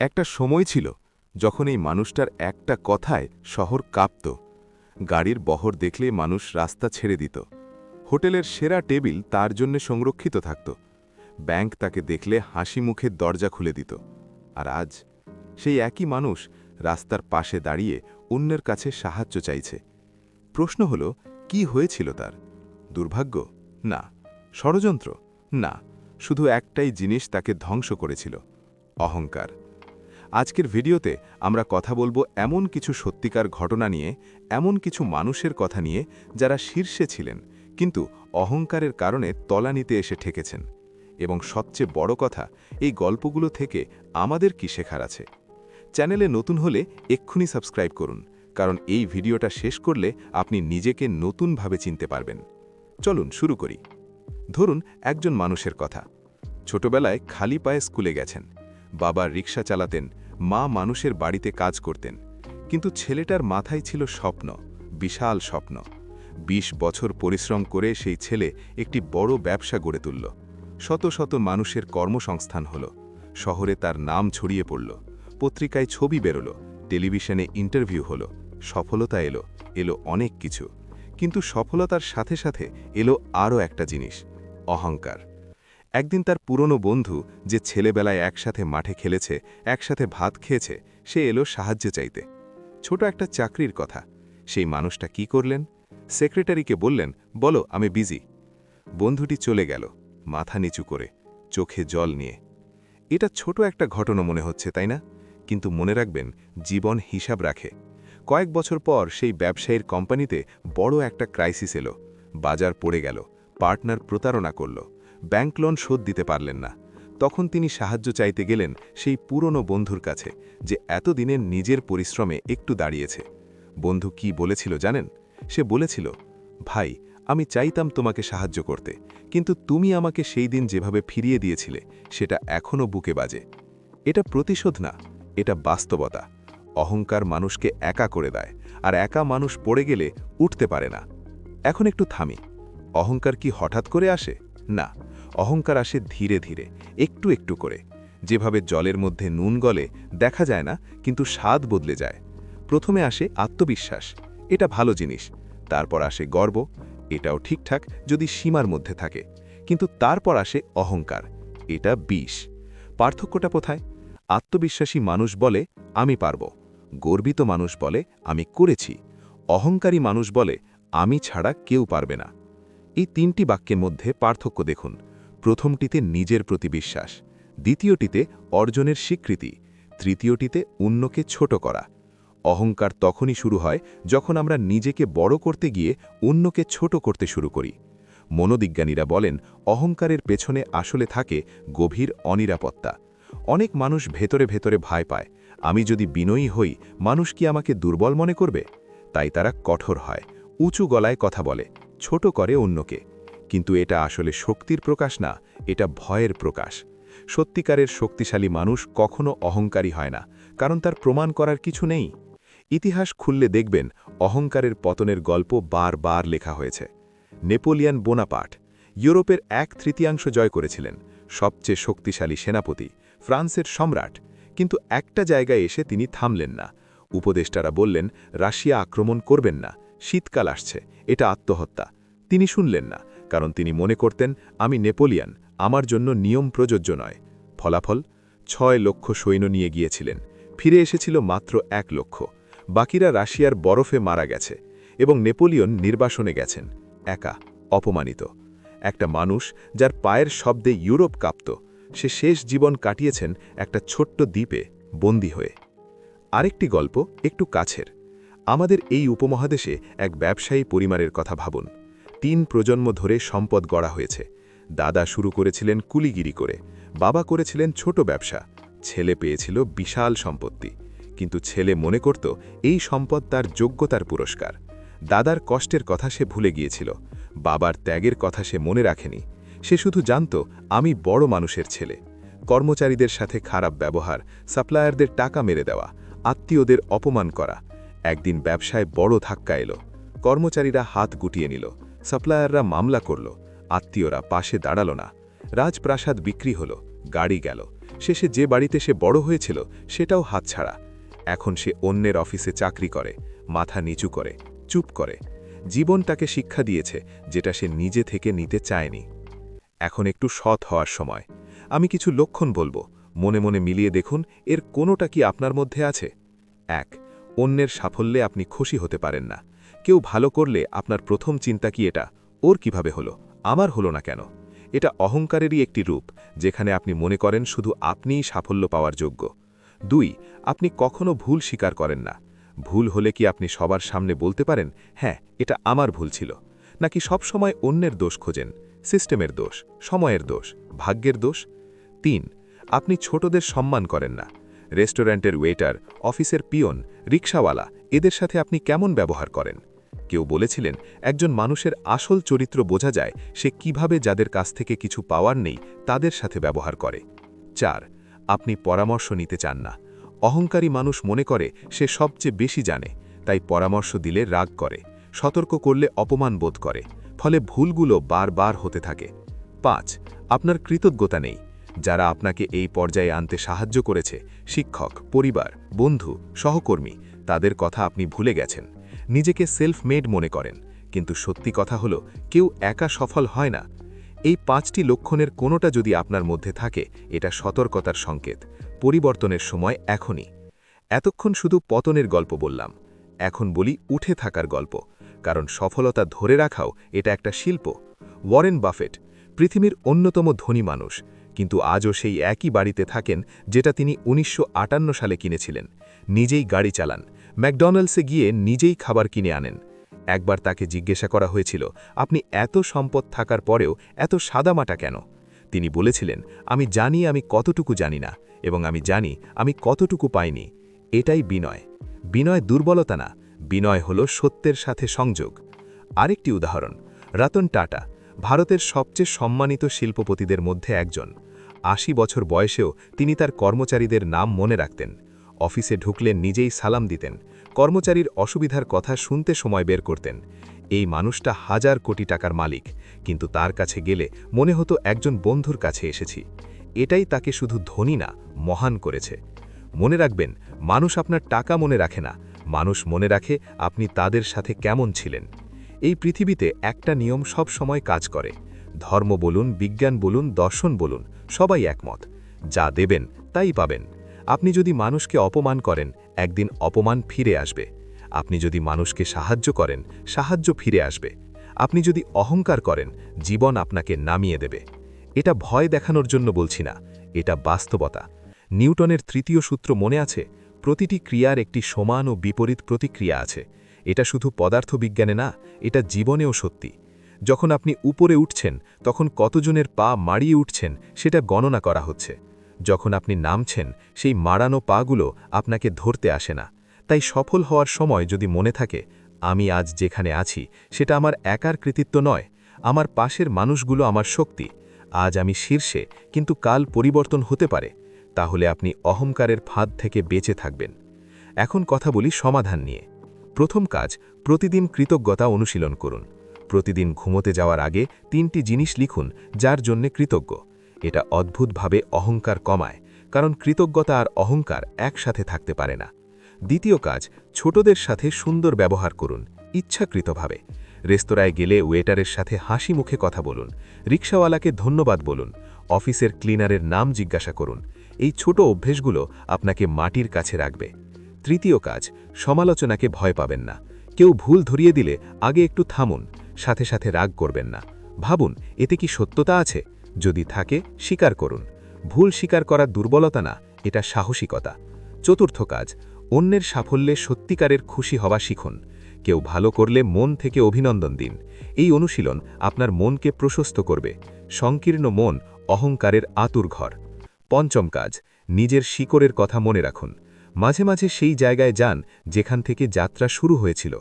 একটা সময় ছিল যখন এই মানুষটার একটা কথায় শহর কাঁপত। গাড়ির বহর দেখলে মানুষ রাস্তা ছেড়ে দিত। হোটেলের সেরা টেবিল তার জন্য সংরক্ষিত থাকত। ব্যাংক তাকে দেখলে হাসি মুখে দরজা খুলে দিত। আর আজ সেই একই মানুষ রাস্তার পাশে দাঁড়িয়ে অন্যের কাছে সাহায্য চাইছে। প্রশ্ন হল, কি হয়েছিল তার? দুর্ভাগ্য? না। ষড়যন্ত্র? না। শুধু একটাই জিনিস তাকে ধ্বংস করেছিল: অহংকার। আজকের ভিডিওতে আমরা কথা বলবো এমন কিছু সত্যিকার ঘটনা নিয়ে, এমন কিছু মানুষের কথা নিয়ে যারা শীর্ষে ছিলেন কিন্তু অহংকারের কারণে তলানিতে এসে ঠেকেছেন। এবং সবচেয়ে বড় কথা, এই গল্পগুলো থেকে আমাদের কি শেখার আছে। চ্যানেলে নতুন হলে এক্ষুনি সাবস্ক্রাইব করুন, কারণ এই ভিডিওটা শেষ করলে আপনি নিজেকে নতুনভাবে চিনতে পারবেন। চলুন শুরু করি। ধরুন একজন মানুষের কথা। ছোটবেলায় খালি পায়ে স্কুলে গেছেন, বাবা রিক্সা চালাতেন, মা মানুষের বাড়িতে কাজ করতেন, কিন্তু ছেলেটার মাথায় ছিল স্বপ্ন, বিশাল স্বপ্ন। ২০ বছর পরিশ্রম করে সেই ছেলে একটি বড় ব্যবসা গড়ে তুলল। শত শত মানুষের কর্মসংস্থান হল, শহরে তার নাম ছড়িয়ে পড়ল, পত্রিকায় ছবি বেরোল, টেলিভিশনে ইন্টারভিউ হলো, সফলতা এলো অনেক কিছু। কিন্তু সফলতার সাথে সাথে এলো আরও একটা জিনিস: অহংকার। একদিন তার পুরনো বন্ধু, যে ছেলেবেলায় একসাথে মাঠে খেলেছে, একসাথে ভাত খেয়েছে, সে এলো সাহায্য চাইতে। ছোট একটা চাকরির কথা। সেই মানুষটা কি করলেন? সেক্রেটারিকে বললেন, বলো আমি বিজি। বন্ধুটি চলে গেল, মাথা নিচু করে, চোখে জল নিয়ে। এটা ছোট একটা ঘটনা মনে হচ্ছে, তাই না? কিন্তু মনে রাখবেন, জীবন হিসাব রাখে। কয়েক বছর পর সেই ব্যবসায়ীর কোম্পানিতে বড় একটা ক্রাইসিস এলো। বাজার পড়ে গেল, পার্টনার প্রতারণা করল, ব্যাংক লোন শোধ দিতে পারলেন না। তখন তিনি সাহায্য চাইতে গেলেন সেই পুরনো বন্ধুর কাছে, যে এতদিনের নিজের পরিশ্রমে একটু দাঁড়িয়েছে। বন্ধু কি বলেছিল জানেন? সে বলেছিল, ভাই, আমি চাইতাম তোমাকে সাহায্য করতে, কিন্তু তুমি আমাকে সেই দিন যেভাবে ফিরিয়ে দিয়েছিলে সেটা এখনও বুকে বাজে। এটা প্রতিশোধ না, এটা বাস্তবতা। অহংকার মানুষকে একা করে দেয়, আর একা মানুষ পড়ে গেলে উঠতে পারে না। এখন একটু থামি। অহংকার কি হঠাৎ করে আসে? না, অহংকার আসে ধীরে ধীরে, একটু একটু করে। যেভাবে জলের মধ্যে নুন গলে, দেখা যায় না, কিন্তু স্বাদ বদলে যায়। প্রথমে আসে আত্মবিশ্বাস, এটা ভালো জিনিস। তারপর আসে গর্ব, এটাও ঠিকঠাক যদি সীমার মধ্যে থাকে। কিন্তু তারপর আসে অহংকার, এটা বিষ। পার্থক্যটা কোথায়? আত্মবিশ্বাসী মানুষ বলে, আমি পারব। গর্বিত মানুষ বলে, আমি করেছি। অহংকারী মানুষ বলে, আমি ছাড়া কেউ পারবে না। এই তিনটি বাক্যের মধ্যে পার্থক্য দেখুন। প্রথমটিতে নিজের প্রতি বিশ্বাস, দ্বিতীয়টিতে অর্জনের স্বীকৃতি, তৃতীয়টিতে অন্যকে ছোট করা। অহংকার তখনই শুরু হয় যখন আমরা নিজেকে বড় করতে গিয়ে অন্যকে ছোট করতে শুরু করি। মনোবিজ্ঞানীরা বলেন, অহংকারের পেছনে আসলে থাকে গভীর অনিরাপত্তা। অনেক মানুষ ভেতরে ভেতরে ভয় পায়, আমি যদি বিনয়ী হই, মানুষ কি আমাকে দুর্বল মনে করবে? তাই তারা কঠোর হয়, উঁচু গলায় কথা বলে, ছোট করে অন্যকে। কিন্তু এটা আসলে শক্তির প্রকাশ না, এটা ভয়ের প্রকাশ। সত্যিকারের শক্তিশালী মানুষ কখনো অহংকারী হয় না, কারণ তার প্রমাণ করার কিছু নেই। ইতিহাস খুললে দেখবেন, অহংকারের পতনের গল্প বারবার লেখা হয়েছে। নেপোলিয়ন বোনাপার্ট ইউরোপের 1/3 জয় করেছিলেন, সবচেয়ে শক্তিশালী সেনাপতি, ফ্রান্সের সম্রাট। কিন্তু একটা জায়গায় এসে তিনি থামলেন না। উপদেষ্টারা বললেন, রাশিয়া আক্রমণ করবেন না, শীতকাল আসছে, এটা আত্মহত্যা। তিনি শুনলেন না, কারণ তিনি মনে করতেন, আমি নেপোলিয়ন, আমার জন্য নিয়ম প্রযোজ্য নয়। ফলাফল, 6 লক্ষ সৈন্য নিয়ে গিয়েছিলেন, ফিরে এসেছিল মাত্র 1 লক্ষ। বাকিরা রাশিয়ার বরফে মারা গেছে, এবং নেপোলিয়ন নির্বাসনে গেছেন, একা, অপমানিত। একটা মানুষ যার পায়ের শব্দে ইউরোপ কাঁপত, সে শেষ জীবন কাটিয়েছেন একটা ছোট্ট দ্বীপে, বন্দী হয়ে। আরেকটি গল্প একটু কাছের। আমাদের এই উপমহাদেশে এক ব্যবসায়ী পরিবারের কথা ভাবুন। 3 প্রজন্ম ধরে সম্পদ গড়া হয়েছে। দাদা শুরু করেছিলেন কুলিগিরি করে, বাবা করেছিলেন ছোট ব্যবসা, ছেলে পেয়েছিল বিশাল সম্পত্তি। কিন্তু ছেলে মনে করত এই সম্পদ তার যোগ্যতার পুরস্কার। দাদার কষ্টের কথা সে ভুলে গিয়েছিল, বাবার ত্যাগের কথা সে মনে রাখেনি। সে শুধু জানত, আমি বড় মানুষের ছেলে। কর্মচারীদের সাথে খারাপ ব্যবহার, সাপ্লায়ারদের টাকা মেরে দেওয়া, আত্মীয়দের অপমান করা। একদিন ব্যবসায় বড় ধাক্কা এলো। কর্মচারীরা হাত গুটিয়ে নিল, সাপ্লায়াররা মামলা করল, আত্মীয়রা পাশে দাঁড়াল না। রাজপ্রাসাদ বিক্রি হলো, গাড়ি গেল, শেষে যে বাড়িতে সে বড় হয়েছিল সেটাও হাতছাড়া। এখন সে অন্যের অফিসে চাকরি করে, মাথা নিচু করে, চুপ করে। জীবন তাকে শিক্ষা দিয়েছে যেটা সে নিজে থেকে নিতে চায়নি। এখন একটু সৎ হওয়ার সময়। আমি কিছু লক্ষণ বলবো, মনে মনে মিলিয়ে দেখুন এর কোনোটা কি আপনার মধ্যে আছে। ১. অন্যের সাফল্যে আপনি খুশি হতে পারেন না। কেউ ভালো করলে আপনার প্রথম চিন্তা কি এটা, ওর কিভাবে হলো, আমার হলো না কেন? এটা অহংকারেরই একটি রূপ, যেখানে আপনি মনে করেন শুধু আপনিই সাফল্য পাওয়ার যোগ্য। ২. আপনি কখনো ভুল স্বীকার করেন না। ভুল হলে কি আপনি সবার সামনে বলতে পারেন, হ্যাঁ এটা আমার ভুল ছিল? নাকি সবসময় অন্যের দোষ খোঁজেন, সিস্টেমের দোষ, সময়ের দোষ, ভাগ্যের দোষ? ৩. আপনি ছোটদের সম্মান করেন না। রেস্টুরেন্টের ওয়েটার, অফিসের পিয়ন, রিকশাওয়ালা, এদের সাথে আপনি কেমন ব্যবহার করেন? কেউ বলেছিলেন একজন মানুষের আসল চরিত্র বোঝা যায় সে কিভাবে যাদের কাছ থেকে কিছু পাওয়ার নেই তাদের সাথে ব্যবহার করে। ৪. আপনি পরামর্শ নিতে চান না। অহংকারী মানুষ মনে করে সে সবচেয়ে বেশি জানে, তাই পরামর্শ দিলে রাগ করে, সতর্ক করলে অপমান বোধ করে, ফলে ভুলগুলো বারবার হতে থাকে। ৫. আপনার কৃতজ্ঞতা নেই। যারা আপনাকে এই পর্যায়ে আনতে সাহায্য করেছে, শিক্ষক, পরিবার, বন্ধু, সহকর্মী, তাদের কথা আপনি ভুলে গেছেন। নিজেকে সেলফ মেড মনে করেন, কিন্তু সত্যি কথা হলো কেউ একা সফল হয় না। এই ৫টি লক্ষণের কোনোটা যদি আপনার মধ্যে থাকে, এটা সতর্কতার সংকেত। পরিবর্তনের সময় এখনই। এতক্ষণ শুধু পতনের গল্প বললাম, এখন বলি উঠে থাকার গল্প, কারণ সফলতা ধরে রাখাও এটা একটা শিল্প। ওয়ারেন বাফেট পৃথিবীর অন্যতম ধনী মানুষ, কিন্তু আজও সেই একই বাড়িতে থাকেন যেটা তিনি ১৯৫৮ সালে কিনেছিলেন। নিজেই গাড়ি চালান, ম্যাকডোনাল্ডসে গিয়ে নিজেই খাবার কিনে আনেন। একবার তাকে জিজ্ঞাসা করা হয়েছিল, আপনি এত সম্পদ থাকার পরেও এত সাদামাটা কেন? তিনি বলেছিলেন, আমি জানি আমি কতটুকু জানি না, এবং আমি জানি আমি কতটুকু পাইনি। এটাই বিনয়। বিনয় দুর্বলতা না, বিনয় হল সত্যের সাথে সংযোগ। আরেকটি উদাহরণ, রতন টাটা, ভারতের সবচেয়ে সম্মানিত শিল্পপতিদের মধ্যে একজন। ৮০ বছর বয়সেও তিনি তার কর্মচারীদের নাম মনে রাখতেন। অফিসে ঢুকলে নিজেই সালাম দিতেন, কর্মচারীর অসুবিধার কথা শুনতে সময় বের করতেন। এই মানুষটা হাজার কোটি টাকার মালিক, কিন্তু তার কাছে গেলে মনে হতো একজন বন্ধুর কাছে এসেছি। এটাই তাকে শুধু ধনী না, মহান করেছে। মনে রাখবেন, মানুষ আপনার টাকা মনে রাখে না, মানুষ মনে রাখে আপনি তাদের সাথে কেমন ছিলেন। এই পৃথিবীতে একটা নিয়ম সব সময় কাজ করে। ধর্ম বলুন, বিজ্ঞান বলুন, দর্শন বলুন, সবাই একমত, যা দেবেন তাই পাবেন। আপনি যদি মানুষকে অপমান করেন, একদিন অপমান ফিরে আসবে। আপনি যদি মানুষকে সাহায্য করেন, সাহায্য ফিরে আসবে। আপনি যদি অহংকার করেন, জীবন আপনাকে নামিয়ে দেবে। এটা ভয় দেখানোর জন্য বলছি না, এটা বাস্তবতা। নিউটনের তৃতীয় সূত্র মনে আছে? প্রতিটি ক্রিয়ার একটি সমান ও বিপরীত প্রতিক্রিয়া আছে। এটা শুধু পদার্থবিজ্ঞানে না, এটা জীবনেও সত্যি। যখন আপনি উপরে উঠছেন, তখন কতজনের পা মাড়িয়ে উঠছেন সেটা গণনা করা হচ্ছে। যখন আপনি নামছেন, সেই মাড়ানো পাগুলো আপনাকে ধরতে আসে না। তাই সফল হওয়ার সময় যদি মনে থাকে, আমি আজ যেখানে আছি সেটা আমার একার কৃতিত্ব নয়, আমার পাশের মানুষগুলো আমার শক্তি। আজ আমি শীর্ষে, কিন্তু কাল পরিবর্তন হতে পারে, তাহলে আপনি অহংকারের ফাঁদ থেকে বেঁচে থাকবেন। এখন কথা বলি সমাধান নিয়ে। প্রথম কাজ, প্রতিদিন কৃতজ্ঞতা অনুশীলন করুন। প্রতিদিন ঘুমোতে যাওয়ার আগে ৩টি জিনিস লিখুন যার জন্যে কৃতজ্ঞ। এটা অদ্ভুতভাবে অহংকার কমায়, কারণ কৃতজ্ঞতা আর অহংকার একসাথে থাকতে পারে না। দ্বিতীয় কাজ, ছোটদের সাথে সুন্দর ব্যবহার করুন, ইচ্ছাকৃতভাবে। রেস্তোরাঁয় গেলে ওয়েটারের সাথে হাসি মুখে কথা বলুন, রিকশাওয়ালাকে ধন্যবাদ বলুন, অফিসের ক্লিনারের নাম জিজ্ঞাসা করুন। এই ছোট অভ্যেসগুলো আপনাকে মাটির কাছে রাখবে। তৃতীয় কাজ, সমালোচনাকে ভয় পাবেন না। কেউ ভুল ধরিয়ে দিলে আগে একটু থামুন, সাথে সাথে রাগ করবেন না। ভাবুন, এতে কি সত্যতা আছে? যদি থাকে, স্বীকার করুন। ভুল স্বীকার করা দুর্বলতা না, এটা সাহসিকতা। চতুর্থ কাজ, অন্যের সাফল্যে সত্যিকারের খুশি হওয়া শিখুন। কেউ ভালো করলে মন থেকে অভিনন্দন দিন। এই অনুশীলন আপনার মনকে প্রশস্ত করবে। সংকীর্ণ মন অহংকারের আতুর ঘর। পঞ্চম কাজ, নিজের শিকড়ের কথা মনে রাখুন। মাঝে মাঝে সেই জায়গায় যান যেখান থেকে যাত্রা শুরু হয়েছিল।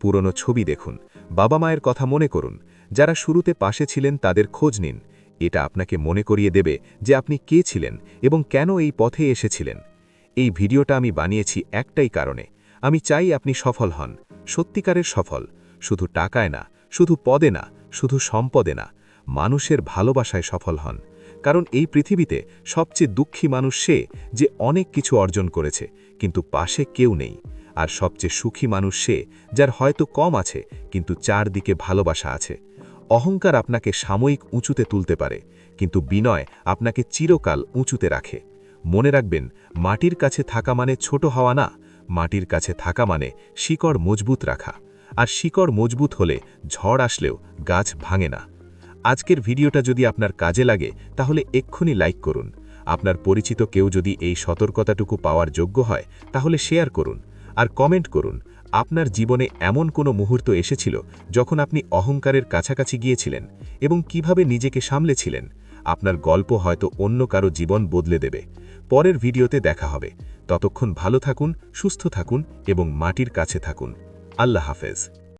পুরনো ছবি দেখুন, বাবা মায়ের কথা মনে করুন, যারা শুরুতে পাশে ছিলেন তাদের খোঁজ নিন। এটা আপনাকে মনে করিয়ে দেবে যে আপনি কে ছিলেন এবং কেন এই পথে এসেছিলেন। এই ভিডিওটা আমি বানিয়েছি একটাই কারণে, আমি চাই আপনি সফল হন, সত্যিকারের সফল। শুধু টাকায় না, শুধু পদে না, শুধু সম্পদে না, মানুষের ভালোবাসায় সফল হন। কারণ এই পৃথিবীতে সবচেয়ে দুঃখী মানুষ সে যে অনেক কিছু অর্জন করেছে কিন্তু পাশে কেউ নেই, আর সবচেয়ে সুখী মানুষ সে যার হয়তো কম আছে কিন্তু চারদিকে ভালোবাসা আছে। অহংকার আপনাকে সাময়িক উঁচুতে তুলতে পারে, কিন্তু বিনয় আপনাকে চিরকাল উঁচুতে রাখে। মনে রাখবেন, মাটির কাছে থাকা মানে ছোট হওয়া না, মাটির কাছে থাকা মানে শিকড় মজবুত রাখা। আর শিকড় মজবুত হলে ঝড় আসলেও গাছ ভাঙে না। আজকের ভিডিওটা যদি আপনার কাজে লাগে তাহলে এক্ষুনি লাইক করুন। আপনার পরিচিত কেউ যদি এই সতর্কতাটুকু পাওয়ার যোগ্য হয় তাহলে শেয়ার করুন, আর কমেন্ট করুন আপনার জীবনে এমন কোনো মুহূর্ত এসেছিল যখন আপনি অহংকারের কাছাকাছি গিয়েছিলেন এবং কিভাবে নিজেকে সামলেছিলেন। আপনার গল্প হয়তো অন্য কারো জীবন বদলে দেবে। পরের ভিডিওতে দেখা হবে। ততক্ষণ ভালো থাকুন, সুস্থ থাকুন এবং মাটির কাছে থাকুন। আল্লাহ হাফেজ।